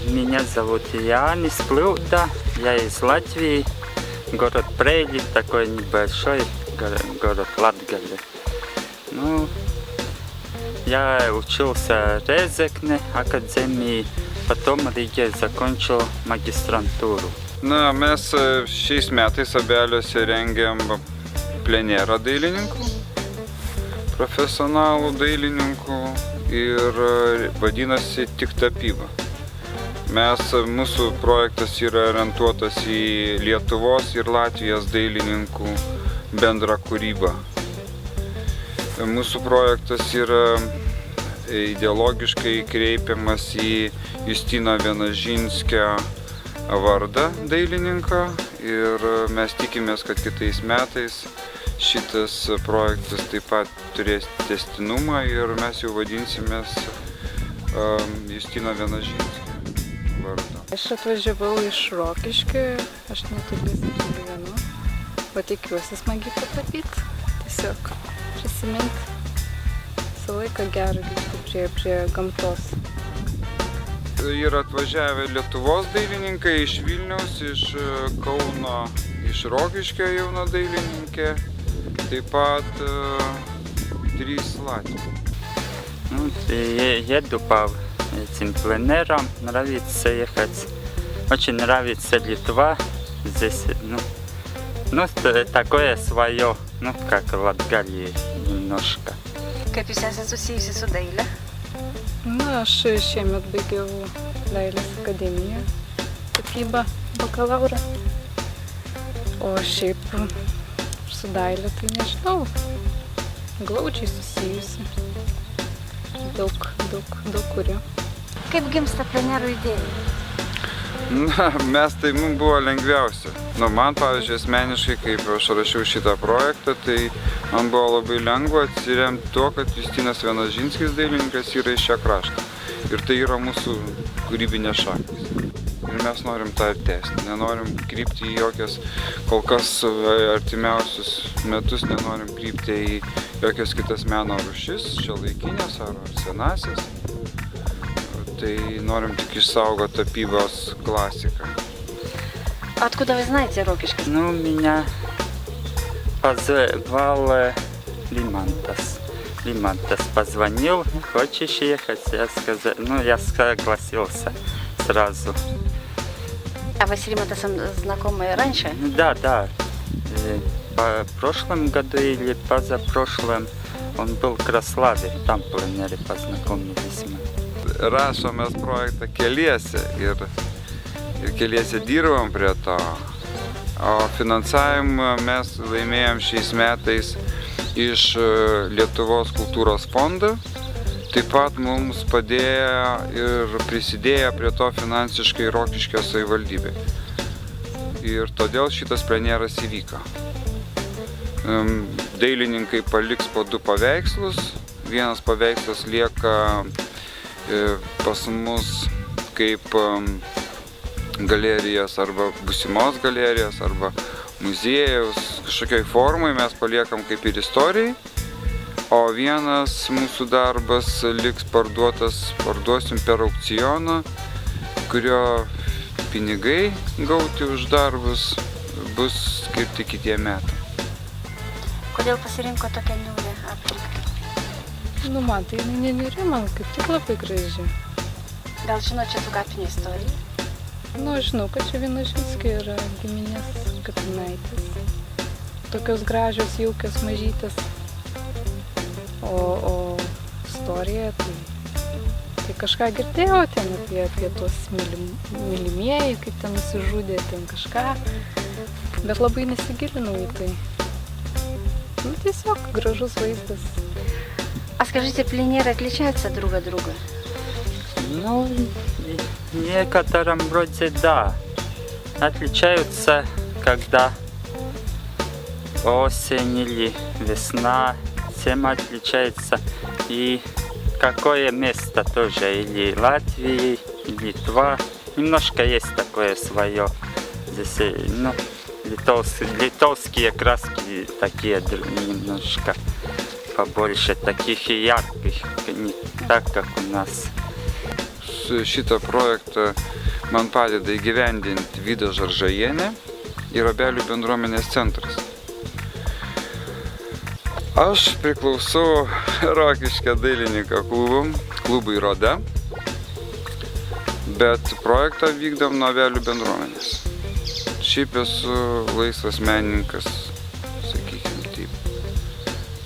Меня зовут Янис Плюда, я из Латвии, город Прейли, такой небольшой город Латгалия. Ну, я учился в Резекне академии, потом в Риге закончил магистрантуру. Na, mes šiais metais Abeliuose rengiam plenerą dailininkų, profesionalų dailininkų ir vadinasi tik tapyba. Mūsų projektas yra orientuotas į Lietuvos ir Latvijos dailininkų bendrą kūrybą. Mūsų projektas yra ideologiškai kreipiamas į Justino Vienožinskio vardą dailininką ir mes tikimės, kad kitais metais šitas projektas taip pat turės tęstinumą ir mes jau vadinsimės Justino Vienožinskio vardą. Aš atvažiavau iš Rokiškio, aš netoliese gyvenu, o tikiuosi smagiai patapyti, tiesiog prisiminti. Visą laiką gera grįžti prie gamtos. Yra atvažiavę Lietuvos dailininkai iš Vilniaus, iš Kauno, iš Rokiškio jauna dailininkė, taip pat 3 Латвии. Ну, еду по этим пленерам, нравится ехать. Очень нравится Литва. Здесь, такое свое, как Латгалия немножко. Kaip jūs esate susijusi su daile? Aš šiemet baigiau Dailės akademiją, tapybą, bakalaurą. O šiaip su daile tai nežinau, glaudžiai susijusi. Daug kuriu. Kaip gimsta plenero idėja? Na, mums buvo lengviausia. Man, pavyzdžiui, asmeniškai, kaip aš rašiau šitą projektą, tai man buvo labai lengva atsiremti tuo, kad Justinas Vienožinskis dailininkas yra iš šio krašto. Ir tai yra mūsų kūrybinės šaknys. Ir mes norim tą tęsti. Nenorim krypti į jokias, kol kas artimiausius metus nenorim krypti į jokias kitas meno rūšis, šiuolaikinės ar senasias. Tai norim tik išsaugoti tapybos klasiką. Откуда вы знаете Рокишкис? Меня позвал Лимантас. Лимантас позвонил, хочешь ехать? Я согласился сразу. А вы с Риматасом знакомы раньше? Да. В прошлом году или позапрошлом он был в Краславе, там в пленере познакомились мы. Rašomės projektą keliese ir keliese dirbam prie to. O finansavimą mes laimėjom šiais metais iš Lietuvos kultūros fondo. Taip pat mums padėjo ir prisidėjo prie to finansiškai Rokiškio savivaldybė. Ir todėl šitas pleneras įvyko. Dailininkai paliks po 2 paveikslus. Vienas paveikslas lieka pas mus kaip galerijos arba būsimos galerijos arba muziejaus kažkokiai formai mes paliekam kaip ir istorijai, o vienas mūsų darbas liks parduosim per aukcioną, kurio pinigai gauti už darbus bus skirti kitiem metam. Kodėl pasirinko tokią niūrią aplinką? Man tai neniri, man kaip tik labai graži. Gal žinot čia tų kapinių istoriją? Žinau, kad čia Vienožinskio yra giminės kapinaitės. Tokios gražios, jaukios, mažytės. O istorija, tai kažką girdėjau ten apie tuos mylimieji, kaip ten nusižudė, ten kažką. Bet labai nesigilinau į tai. Tiesiog gražus vaizdas. А скажите, пленеры отличаются друг от друга? В некотором роде да. Отличаются, когда осень или весна, тема отличается. И какое место тоже, или Латвия, или Литва. Немножко есть такое свое. Здесь, литовские краски такие немножко побольше, таких и ярких, не так, как у нас. šitą projektą man padeda įgyvendinti Vida Žaržajienė ir Obelių bendruomenės centras. Aš priklausau Rokiškio dailininko klubui Roda, bet projektą vykdom nuo Obelių bendruomenės. Šiaip esu laisvas menininkas, sakykime taip,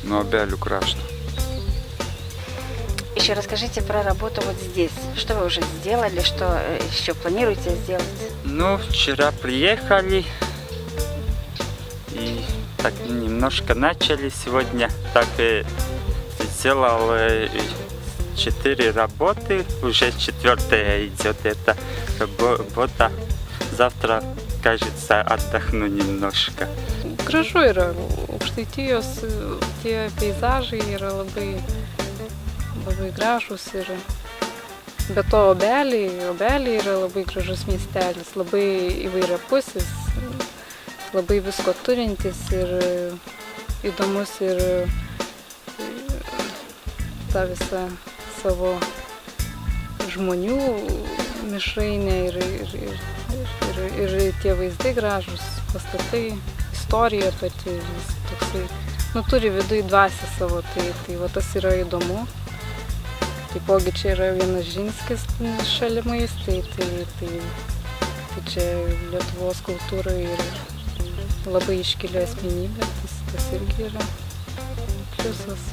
nuo Obelių краšto. Еще расскажите про работу вот здесь. Что вы уже сделали, что еще планируете сделать? Ну, вчера приехали и так немножко начали сегодня. Так сделал 4 работы, уже 4-я идет эта работа. Завтра, кажется, отдохну немножко. Gražu yra, Aukštaitijos tie peizažai yra labai gražus ir be to Obeliai yra labai gražus miestelis, labai įvairiapusis, labai visko turintis ir įdomus ir tą visą savo žmonių mišrainę ir tie vaizdai gražus, pastatai, istorija pati, toksai, turi viduj dvasią savo, tai va tas yra įdomu. Taipogi čia yra Vienožinskis šalimais, tai čia Lietuvos kultūra ir labai iškili asmenybė, tas irgi yra pliusas.